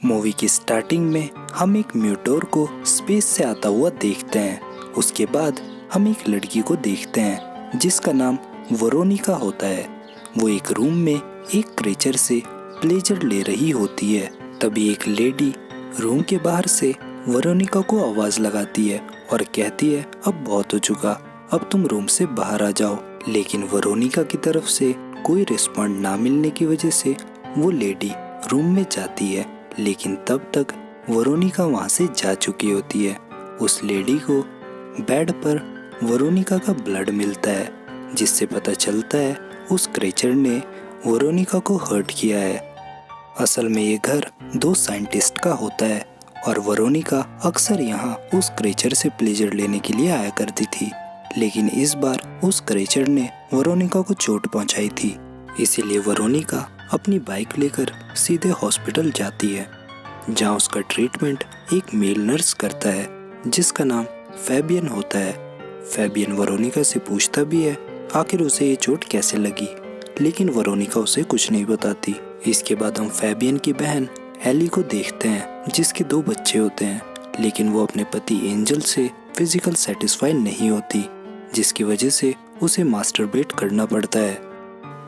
Movie की starting में हम एक म्यूटोर को स्पेस से आता हुआ देखते हैं। उसके बाद हम एक लड़की को देखते हैं जिसका नाम वेरोनिका होता है। वो एक रूम में एक क्रीचर से प्लेजर ले रही होती है। तभी एक लेडी रूम के बाहर से वेरोनिका को आवाज लगाती है और कहती है, अब बहुत हो चुका, अब तुम रूम से बाहर आ जाओ। लेकिन वेरोनिका की तरफ से कोई रिस्पॉन्ड ना मिलने की वजह से वो लेडी रूम में जाती है, लेकिन तब तक वेरोनिका वहाँ से जा चुकी होती है। उस लेडी को बेड पर वेरोनिका का ब्लड मिलता है, जिससे पता चलता है उस क्रीचर ने वेरोनिका को हर्ट किया है। असल में ये घर दो साइंटिस्ट का होता है और वेरोनिका अक्सर यहाँ उस क्रीचर से प्लेजर लेने के लिए आया करती थी, लेकिन इस बार उस क्रीचर ने वेरोनिका को चोट पहुंचाई थी। इसीलिए वेरोनिका अपनी बाइक लेकर सीधे हॉस्पिटल जाती है, जहां उसका ट्रीटमेंट एक मेल नर्स करता है जिसका नाम फैबियन होता है। फैबियन वेरोनिका से पूछता भी है आखिर उसे ये चोट कैसे लगी, लेकिन वेरोनिका उसे कुछ नहीं बताती। इसके बाद हम फैबियन की बहन एली को देखते हैं जिसके 2 बच्चे होते हैं, लेकिन वो अपने पति एंजल से फिजिकल सेटिस्फाई नहीं होती, जिसकी वजह से उसे मास्टरबेट करना पड़ता है।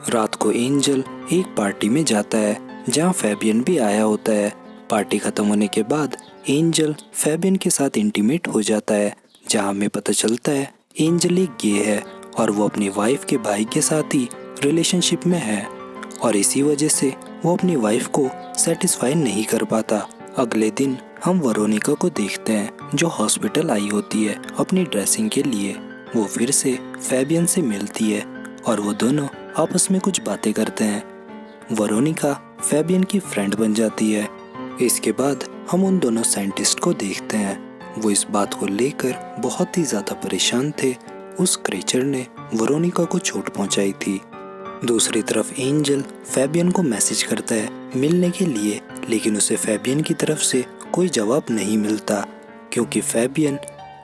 रात को एंजल एक पार्टी में जाता है जहां फैबियन भी आया होता है। पार्टी खत्म होने के बाद एंजल फैबियन के साथ इंटीमेट हो जाता है, जहां हमें पता चलता है एंजल एक गे है और वो अपनी वाइफ के भाई के साथ ही रिलेशनशिप में है और इसी वजह से वो अपनी वाइफ को सेटिस्फाई नहीं कर पाता। अगले दिन हम वेरोनिका को देखते हैं जो हॉस्पिटल आई होती है अपनी ड्रेसिंग के लिए। वो फिर से फैबियन से मिलती है और वो दोनों आपस में कुछ बातें करते हैं। वेरोनिका फैबियन की फ्रेंड बन जाती है। इसके बाद हम उन दोनों साइंटिस्ट को देखते हैं। वो इस बात को लेकर बहुत ही ज़्यादा परेशान थे, उस क्रीचर ने वेरोनिका को चोट पहुंचाई थी। दूसरी तरफ एंजल फैबियन को मैसेज करता है मिलने के लिए, लेकिन उसे फैबियन की तरफ से कोई जवाब नहीं मिलता क्योंकि फैबियन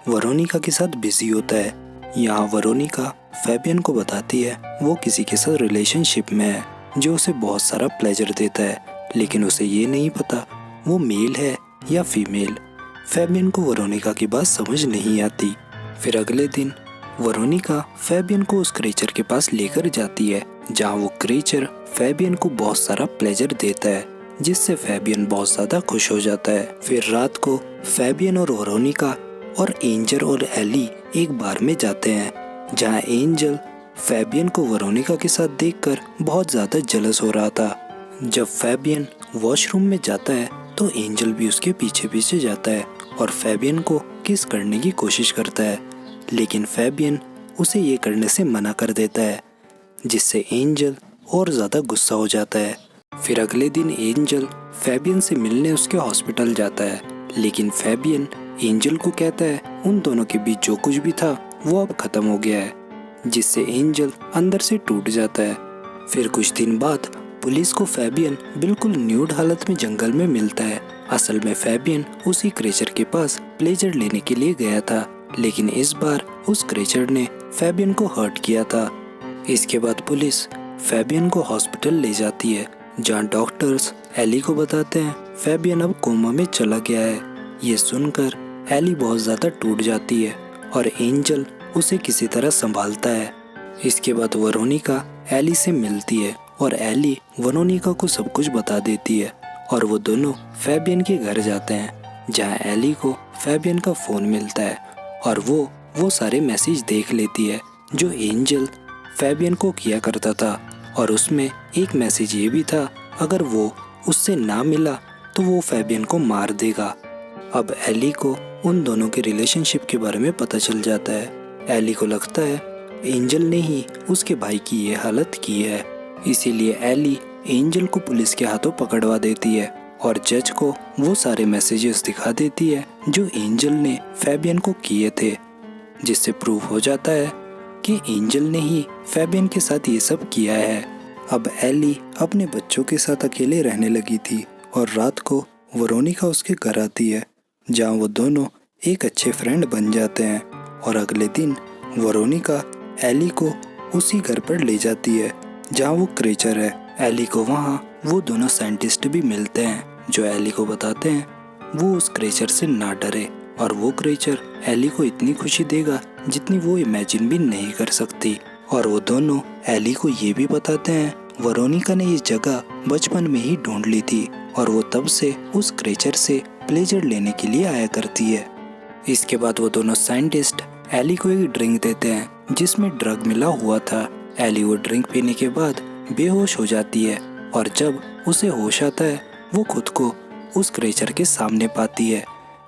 वेरोनिका के साथ बिजी होता है। यहाँ वेरोनिका फैबियन को बताती है वो किसी के साथ रिलेशनशिप में है जो उसे बहुत सारा प्लेजर देता है, लेकिन उसे ये नहीं पता वो मेल है या फीमेल। फैबियन को वेरोनिका की बात समझ नहीं आती। फिर अगले दिन वेरोनिका फैबियन को उस क्रीचर के पास लेकर जाती है, जहाँ वो क्रीचर फैबियन को बहुत सारा प्लेजर देता है, जिससे फैबियन बहुत ज़्यादा खुश हो जाता है। फिर रात को फैबियन और वेरोनिका और एंजल और एली एक बार में जाते हैं, जहाँ एंजल फैबियन को वेरोनिका के साथ देखकर बहुत ज़्यादा जलस हो रहा था। जब फैबियन वॉशरूम में जाता है तो एंजल भी उसके पीछे पीछे जाता है और फैबियन को किस करने की कोशिश करता है, लेकिन फैबियन उसे ये करने से मना कर देता है, जिससे एंजल और ज़्यादा गुस्सा हो जाता है। फिर अगले दिन एंजल फैबियन से मिलने उसके हॉस्पिटल जाता है, लेकिन फैबियन एंजल को कहता है उन दोनों के बीच जो कुछ भी था वो अब खत्म हो गया है, जिससे एंजल अंदर से टूट जाता है। फिर कुछ दिन बाद पुलिस को फैबियन बिल्कुल न्यूड हालत में जंगल में मिलता है। असल में फैबियन उसी क्रीचर के पास प्लेजर लेने के लिए गया था, लेकिन इस बार उस क्रीचर ने फैबियन को हर्ट किया था। इसके बाद पुलिस फैबियन को हॉस्पिटल ले जाती है, जहाँ डॉक्टर्स एली को बताते हैं फैबियन अब कोमा में चला गया है। ये सुनकर एली बहुत ज़्यादा टूट जाती है और एंजल उसे किसी तरह संभालता है। इसके बाद वेरोनिका एली से मिलती है और एली वेरोनिका को सब कुछ बता देती है और वो दोनों फैबियन के घर जाते हैं, जहाँ एली को फैबियन का फ़ोन मिलता है और वो सारे मैसेज देख लेती है जो एंजल फैबियन को किया करता था, और उसमें एक मैसेज ये भी था अगर वो उससे ना मिला तो वो फैबियन को मार देगा। अब एली को उन दोनों के रिलेशनशिप के बारे में पता चल जाता है। एली को लगता है एंजल ने ही उसके भाई की ये हालत की है, इसीलिए एली एंजल को पुलिस के हाथों पकड़वा देती है और जज को वो सारे मैसेजेस दिखा देती है जो एंजल ने फैबियन को किए थे, जिससे प्रूफ हो जाता है कि एंजल ने ही फैबियन के साथ ये सब किया है। अब एली अपने बच्चों के साथ अकेले रहने लगी थी और रात को वेरोनिका उसके घर आती है, जहाँ वो दोनों एक अच्छे फ्रेंड बन जाते हैं। और अगले दिन वेरोनिका एली को उसी घर पर ले जाती है जहाँ वो क्रीचर है। एली को वहाँ वो दोनों साइंटिस्ट भी मिलते हैं जो एली को बताते हैं वो उस क्रेचर से ना डरे और वो क्रेचर एली को इतनी खुशी देगा जितनी वो इमेजिन भी नहीं कर सकती। और वो दोनों एली को ये भी बताते हैं वेरोनिका ने ये जगह बचपन में ही ढूंढ ली थी और वो तब से उस क्रेचर से प्लेजर लेने के लिए आया करती है। इसके बाद वो दोनों साइंटिस्ट एली को एक ड्रिंक देते हैं जिसमें ड्रग मिला हुआ था। एली वो ड्रिंक पीने के बाद बेहोश हो जाती है और जब उसे होश आता है वो खुद को उस क्रेचर के सामने पाती है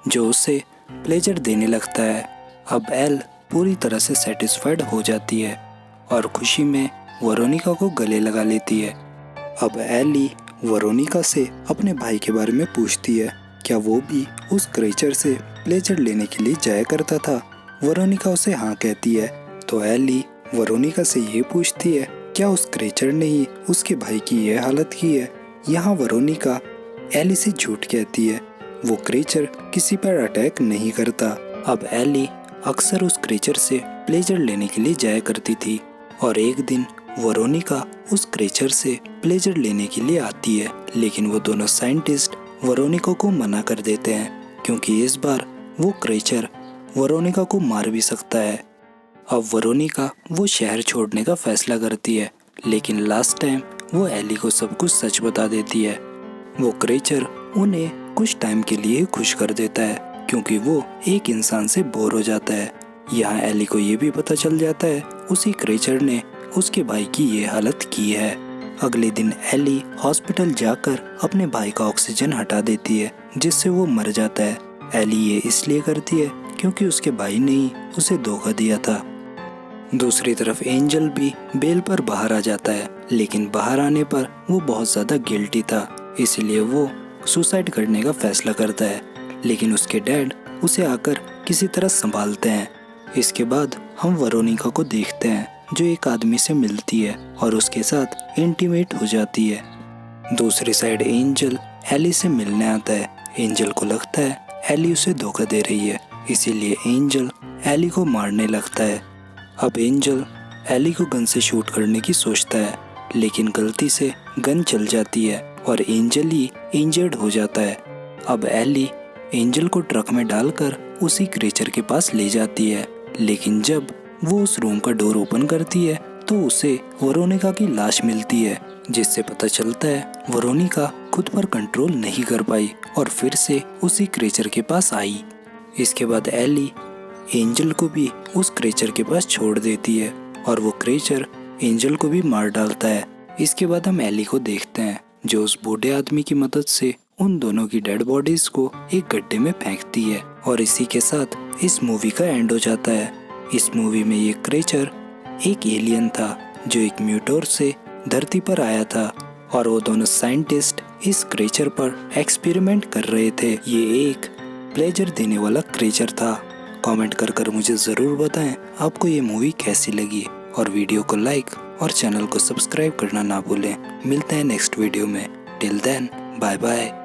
जो उसे प्लेजर देने लगता है। अब एल पूरी तरह से सेटिस्फाइड हो जाती है और खुशी में वेरोनिका को गले लगा लेती है। अब एली वेरोनिका से अपने भाई के बारे में पूछती है, क्या वो भी उस क्रेचर से प्लेजर लेने के लिए जाया करता था। वेरोनिका उसे हाँ कहती है तो एली वेरोनिका से ये पूछती है, क्या उस क्रेचर ने ही उसके भाई की यह हालत की है। यहाँ वेरोनिका एली से झूठ कहती है, वो क्रेचर किसी पर अटैक नहीं करता। अब एली अक्सर उस क्रेचर से प्लेजर लेने के लिए जाया करती थी और एक दिन वेरोनिका उस क्रेचर से प्लेजर लेने के लिए आती है, लेकिन वो दोनों साइंटिस्ट वेरोनिका को मना कर देते हैं क्योंकि इस बार वो क्रेचर वेरोनिका को मार भी सकता है। अब वेरोनिका वो शहर छोड़ने का फैसला करती है, लेकिन लास्ट टाइम वो एली को सब कुछ सच बता देती है। वो क्रेचर उन्हें कुछ टाइम के लिए खुश कर देता है क्योंकि वो एक इंसान से बोर हो जाता है। यहाँ एली को ये भी पता चल जाता है उसी क्रेचर ने उसके भाई की ये हालत की है। अगले दिन एली हॉस्पिटल जाकर अपने भाई का ऑक्सीजन हटा देती है जिससे वो मर जाता है। एली ये इसलिए करती है क्योंकि उसके भाई ने ही उसे धोखा दिया था। दूसरी तरफ एंजल भी बेल पर बाहर आ जाता है, लेकिन बाहर आने पर वो बहुत ज़्यादा गिल्टी था, इसलिए वो सुसाइड करने का फैसला करता है, लेकिन उसके डैड उसे आकर किसी तरह संभालते हैं। इसके बाद हम वेरोनिका को देखते हैं जो एक आदमी से मिलती है और उसके साथ इंटीमेट हो जाती है। दूसरी साइड एंजल एली से मिलने आता है। एंजल को लगता है एली उसे धोखा दे रही है, इसीलिए एंजल एली को मारने लगता है। अब एंजल एली को गन से शूट करने की सोचता है, लेकिन गलती से गन चल जाती है और एंजल ही इंजर्ड हो जाता है। अब एली एंजल को ट्रक में डालकर उसी क्रेचर के पास ले जाती है, लेकिन जब वो उस रूम का डोर ओपन करती है तो उसे वेरोनिका की लाश मिलती है, जिससे पता चलता है वेरोनिका खुद पर कंट्रोल नहीं कर पाई और फिर से उसी क्रेचर के पास आई। इसके बाद एली एंजल को भी उस क्रेचर के पास छोड़ देती है और वो क्रेचर एंजल को भी मार डालता है। इसके बाद हम एली को देखते हैं जो उस बूढ़े आदमी की मदद से उन दोनों की डेड बॉडीज को एक गड्ढे में फेंकती है और इसी के साथ इस मूवी का एंड हो जाता है। इस मूवी में ये क्रेचर एक एलियन था जो एक म्यूटोर से धरती पर आया था और वो दोनों साइंटिस्ट इस क्रेचर पर एक्सपेरिमेंट कर रहे थे। ये एक प्लेजर देने वाला क्रेचर था। कमेंट कर मुझे ज़रूर बताएं आपको ये मूवी कैसी लगी और वीडियो को लाइक और चैनल को सब्सक्राइब करना ना भूलें। मिलते हैं नेक्स्ट वीडियो में। Till then bye bye.